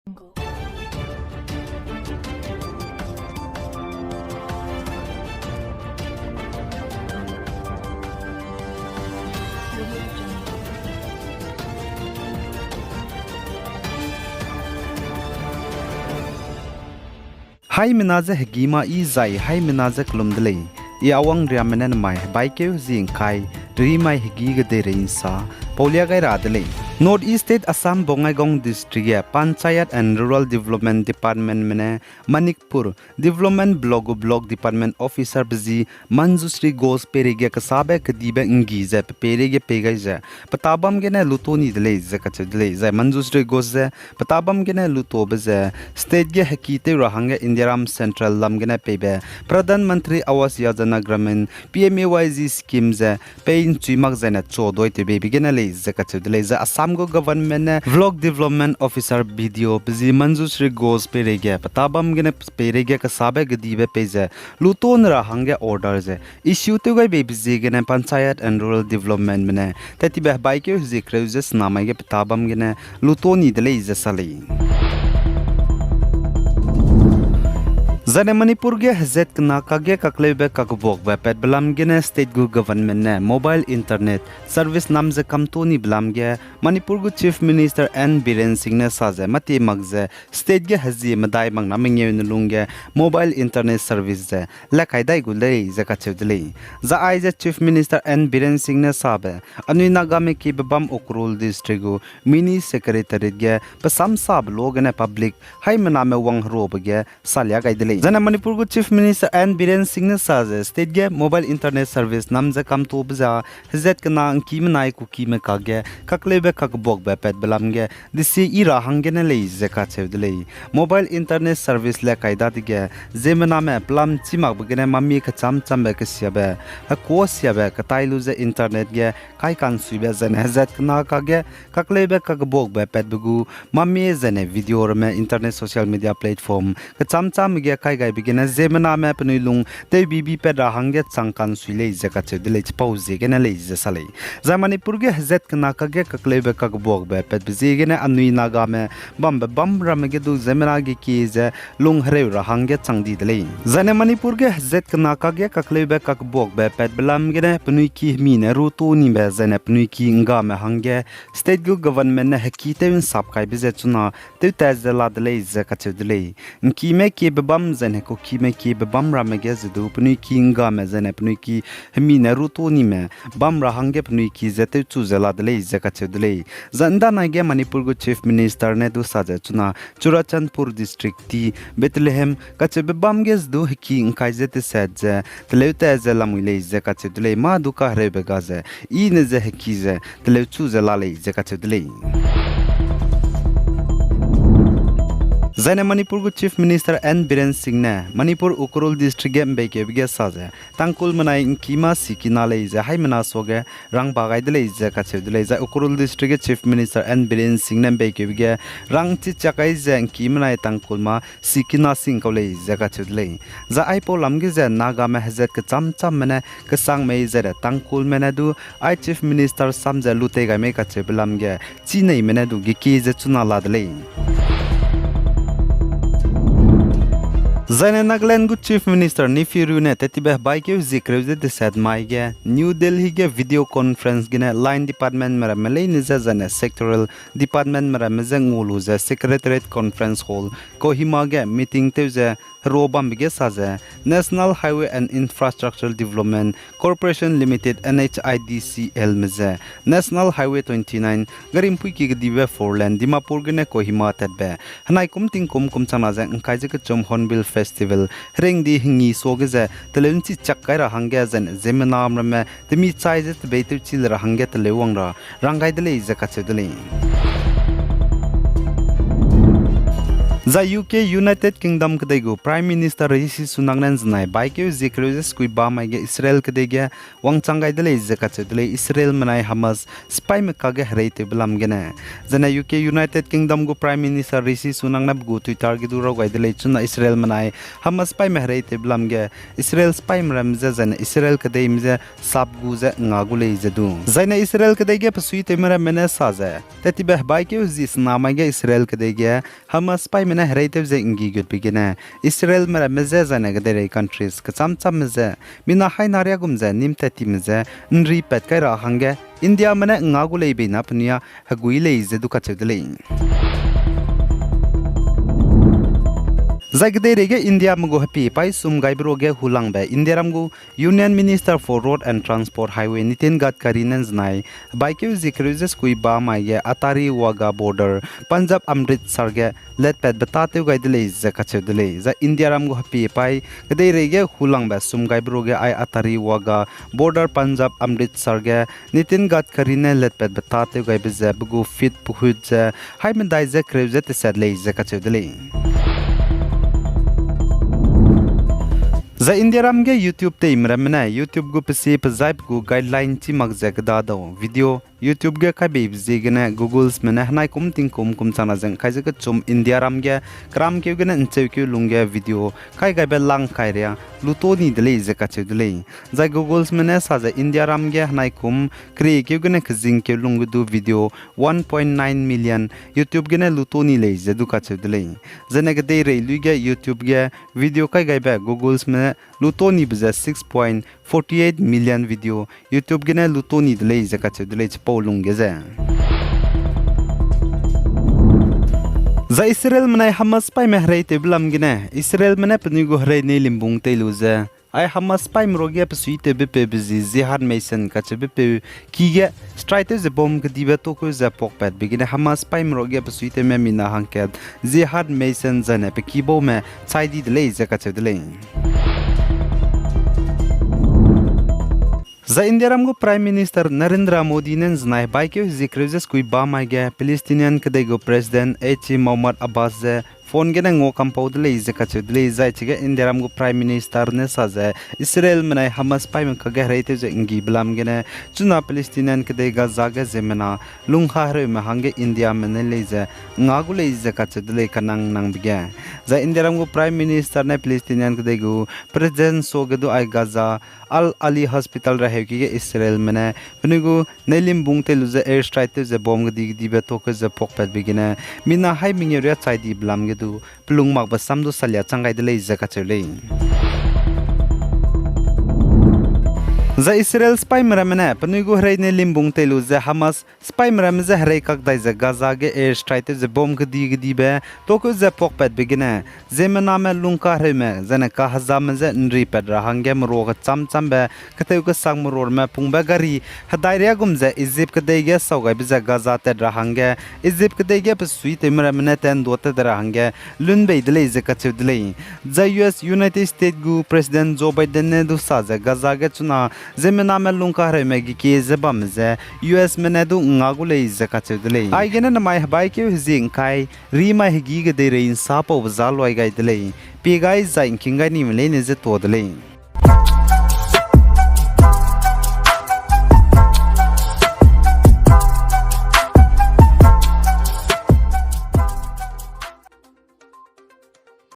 Thangkul. Hai minaza hegima I zai hai minaza klumdlei I awang riamanen mai baikeu zing kai ri mai hegi gade reinsa Paulia gai radlei North East State Assam Bongaigaon District ya Panchayat and Rural Development Department mene Manipur Development Block Department Officer bzi Manjusri Gos perege kasabe kadibe ngi ze perege pegai ze patabam gene lutoni dlei ze kachdlei ze Manjusri Gos ze patabam gene luto bze state ge hakite rahange Indiaram Central lam gene pebe Pradhan Mantri Awas Yojana Gramin PMAYZ scheme ze pein chuimak zena chodoi te baby gene lei ze kachdlei ze Assam government ne vlog development officer video bzi Manjusri Gos perege patabam gene perege kasabe gadibe peze luton rahange order ze issue to gai baby ze gene Panchayat and Rural Development mene tatibe baike zikreuses namage patabam gene lutoni dlei ze salei Zane Manipur ge Hazet Naga ge kaklebe kakbok ba pet blam gene state gu government ne mobile internet service nam ze kamtoni blam ge Manipur gu chief minister N Biren Singh ne saze mati magze state ge hazi madai mang naming ye nulunge mobile internet service ze la kaidai gu lei ze ka chudlei za ai ze chief minister N Biren Singh ne sabe anui naga me ki bam ukrul district gu mini secretariat ge pasam sab log ne public hai mana me wang ro ge salya gaidlei Zana Manipur gu Chief Minister N Biren Singh ne saze state ge mobile internet service namza kam to bza hizet kana ki manai ku ki me ka ge kaklebe kak bok ba pet belam ge disi ira hange ne lei ze ka chevdlei mobile internet service le kaida dige Zeme me plam chimak bgene mami ka cham be ke siabe ha ko siabe ka tailu ze internet ge kai kan suibe zen hizet kana ka ge kaklebe kak bok ba pet bugu mami zene video me internet social media platform ka cham ge kai gai bigena Zemena me pnui lung te bibi pe da hange changkan suile je ka che dile pause gena le je sale za Manipur ge zet kana ka ge kaklebe ka bok be pet bzi gena anui naga me bam ram ge du Zemena ge ki je lung hre ra hange changdi dile zane Manipur ge zet kana ka ge kaklebe ka bok be pet blam gena pnui ki mi ne ru tu ni be zane pnui ki nga me hange state gu government ne haki te win sap kai be je chuna te ta je la dile je ka che dile ki me ki bam zane ko ki me ki bam ra me ge zu pnui ki nga me zane pnui ki mi ne ru to ni me bam ra hange pnui ki zete chu zela dle je ka che dle zanda na ge Manipur gu chief minister ne du sa je chuna Churachandpur district ti Bethlehem ka che bam ge zu ki kai zete sa je tle ta je la mu le je ka che dle ma du ka re be ga je I ne je ki je tle chu zela le je ka che dle Zane Manipur gu Chief Minister N Biren Singh ne Manipur Ukrul District ge mbeke bige saje Thangkul manai kima sikina le je hai mana soge rang bagai dele je ka che dele je Ukrul District ge Chief Minister N Biren Singh ne mbeke bige rang chi chakai je kimanai Thangkul ma sikina sing ko le je ka che dele za ai po lam ge je naga me hazet ka cham mane ka sang me je Thangkul mene du ai Chief Minister samje lute ga me ka che blam ge chi nei mene du ge ki je chuna la dele Zane Nagaland gu Chief Minister Nifiru ne tetibe baike zikreuze de sad maige New Delhi ge video conference gine line department mera malay niza zane sectoral department mera mezeng ulu ze secretariat conference hall Kohima ge meeting teuze Robam bige saze National Highway and Infrastructure Development Corporation Limited NHIDCL meze National Highway 29 garimpui ki dibe four lane Dimapur gine Kohima tedbe hanai kumting kum chana ze ngkai je chom hornbill festival ring di hingi soge ze telenchi chakkai ra hangge zen Zemenam rame temi chai je beitu chil ra hangge telewang ra rangai dele je ka chedele za UK United Kingdom kadego Prime Minister Rishi Sunak nan znai baike zikru skui ba mai ge Israel kadege wangchangai dele zakache dele Israel manai Hamas spy me kage hreite blam gene zana UK United Kingdom go Prime Minister Rishi Sunak na go Twitter ge duro gai dele chuna Israel manai Hamas spy me hreite blam ge Israel spy mram ze zana Israel kadei mze sab gu ze ngagule zedu zana Israel kadege pasui te mera mena saze teti beh baike zis nama ge Israel kadege Hamas spy mena hreite ze ingi gut bigene Israel mera meze zana gadere countries kacham cham meze mina hai naria gumze nimte timze nri pet kai ra hange India mena ngagule be na pnia hagui le ze du kachedle Zagderege India mugo happy pai sum gaibroge hulangbe India ramgu Union Minister for Road and Transport Highway Nitin Gadkari nanznai bike zikruses kui ba maye Atari Waga border Punjab Amritsar ge let pet batate gaidle zakachedle za India ramgu happy pai gderege hulangbe sum gaibroge ai Atari Waga border Punjab Amritsar ge Nitin Gadkari ne let pet batate gaibe bugu fit puhut haimendai ze kreuze te sadle zakachedle za India ramge YouTube te imramna YouTube gu psi pzaip gu guideline chi magzak da do video YouTube ge kai be zigna Google's mena hnai kum chana jang kai jaka chum India ramge kram ke gena ncheu ke lungge video kai ga be lang kai ria luto ni dele zaka chedule za Google's mena sa za India ramge hnai kum kre ke gena khjing ke lungu du video 1.9 million YouTube gena luto ni le zedu ka chedule zane ge de re luge YouTube ge video kai ga be Google's mena luto ni bza 6.48 million video YouTube gena luto ni dele zaka chedule Lungeze. Za Israel manai Hamas pai mehrei te blam gine Israel manai pnigo hrei ne limbung te luze ai Hamas pai mroge psui te bepe bizi zihar meisen kache bepe kige strike ze bom gdibe to ko ze pokpet bigine Hamas pai mroge psui te me mina hanket zihar meisen zane pe kibo me chaidi dele ze kache dele za India ramgo Prime Minister Narendra Modi nen znai baike zikrezes kui ba maige Palestinian kadego President Mahmoud Abbas ze phone gena ngo compound le zaka chudle zai chiga India ramgo Prime Minister ne saze Israel manai Hamas pai men kage reite je ingi blam gena chuna Palestinian kadega zaga zemena lungha hre me hange India men le je ngagule zaka chudle kanang nang bige za India ramgo Prime Minister ne Palestinian kadego President sogadu ai Gaza Al Ali Hospital rahe ki Israel mena pnugo nelim bungte luze air strike ze bomb gdi dibe to ke ze pokpet bigina mina hai mingeria chaidi blam ge du plung mak basam do salya changai de le zaka chele za Israel spy mramena pnugo hrei nelim bungte luze Hamas spy mramze hrei kak dai ze Gaza ge air strike ze bomb gdi be to ke ze pokpet bigina Zeme name lungka hreme zane ka hazam ze nri ped rahange mro ga cham be kateu ka sang mror me pungba gari hadairia gumze Egypt kadege saugai biza Gaza te rahange Egypt kadege psui te mramena ten dote rahange lunbe dele ze kachu dele za US United States gu President Joe Biden ne du sa ze Gaza ge chuna Zeme name lungka hreme gi ke ze bamze US mene du ngagule ze kachu dele ai gene na mai bai ke hizing kai ri mai gi ge de rein sa po zalwai gai dele pe gai zain kingai ni mele ne ze to dele